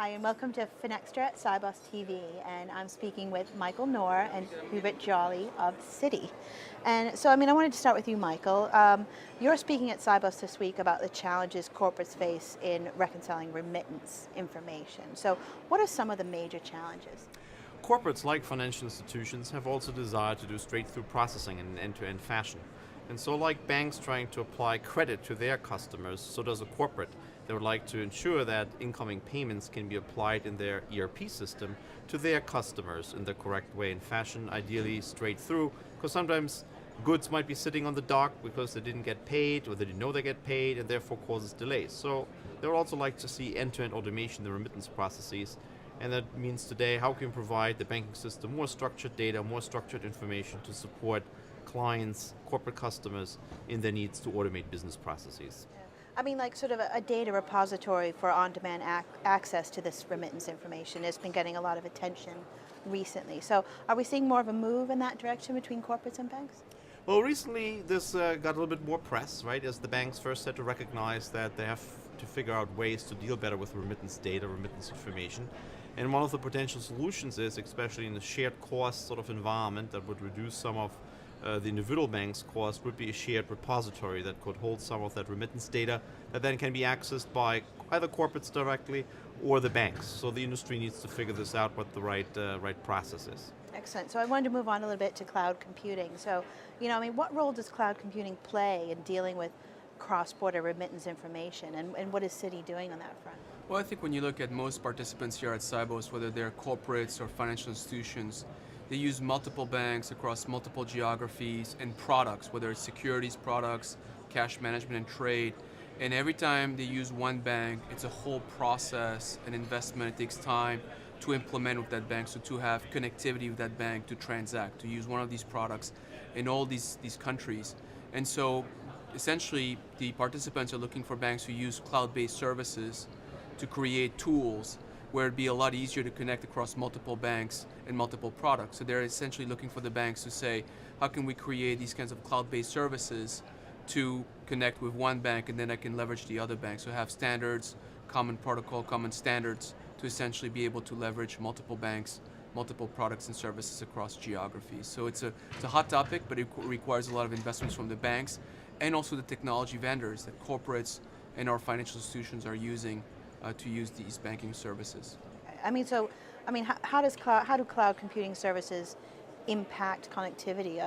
Hi, and welcome to Finextra at Sibos TV, and I'm speaking with Michael Knorr and Hubert Jolly of Citi. And so, I wanted to start with you, Michael. You're speaking at Sibos this week about the challenges corporates face in reconciling remittance information. So, what are some of the major challenges? Corporates, like financial institutions, have also desired to do straight-through processing in an end-to-end fashion. And so, like banks trying to apply credit to their customers, so does a corporate. They would like to ensure that incoming payments can be applied in their ERP system to their customers in the correct way and fashion, ideally straight through, because sometimes goods might be sitting on the dock because they didn't get paid or they didn't know they get paid and therefore causes delays. So they would also like to see end-to-end automation in the remittance processes. And that means today, how can we provide the banking system more structured data, more structured information to support clients, corporate customers in their needs to automate business processes. Like sort of a data repository for on-demand access to this remittance information has been getting a lot of attention recently. So are we seeing more of a move in that direction between corporates and banks? Well, recently this got a little bit more press, right, as the banks first had to recognize that they have to figure out ways to deal better with remittance data, remittance information. And one of the potential solutions is, especially in the shared cost sort of environment that would reduce some of the individual bank's cost, would be a shared repository that could hold some of that remittance data that then can be accessed by either corporates directly or the banks. So the industry needs to figure this out, what the right process is. Excellent. So I wanted to move on a little bit to cloud computing. So, what role does cloud computing play in dealing with cross-border remittance information, and what is Citi doing on that front? Well, I think when you look at most participants here at Sibos, whether they're corporates or financial institutions, they use multiple banks across multiple geographies and products, whether it's securities products, cash management and trade. And every time they use one bank, it's a whole process, an investment. It takes time to implement with that bank, so to have connectivity with that bank to transact, to use one of these products in all these countries. And so essentially the participants are looking for banks who use cloud-based services to create tools where it'd be a lot easier to connect across multiple banks and multiple products. So they're essentially looking for the banks to say, how can we create these kinds of cloud-based services to connect with one bank, and then I can leverage the other banks. So have standards, common protocol, common standards to essentially be able to leverage multiple banks, multiple products and services across geographies. So it's a hot topic, but it requires a lot of investments from the banks and also the technology vendors that corporates and our financial institutions are using to use these banking services. How do cloud computing services impact connectivity?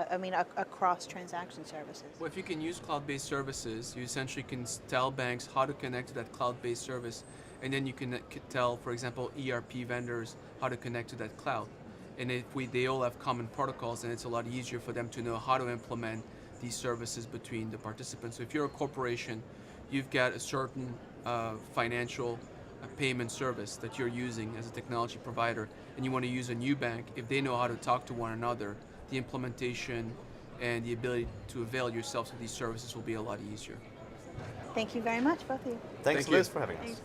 Across transaction services. Well, if you can use cloud-based services, you essentially can tell banks how to connect to that cloud-based service, and then you can tell, for example, ERP vendors how to connect to that cloud. And if they all have common protocols, then it's a lot easier for them to know how to implement these services between the participants. So if you're a corporation, you've got a certain financial payment service that you're using as a technology provider, and you want to use a new bank. If they know how to talk to one another, the implementation and the ability to avail yourselves of these services will be a lot easier. Thank you very much, both of you. Thanks, Liz, for having us. Thanks.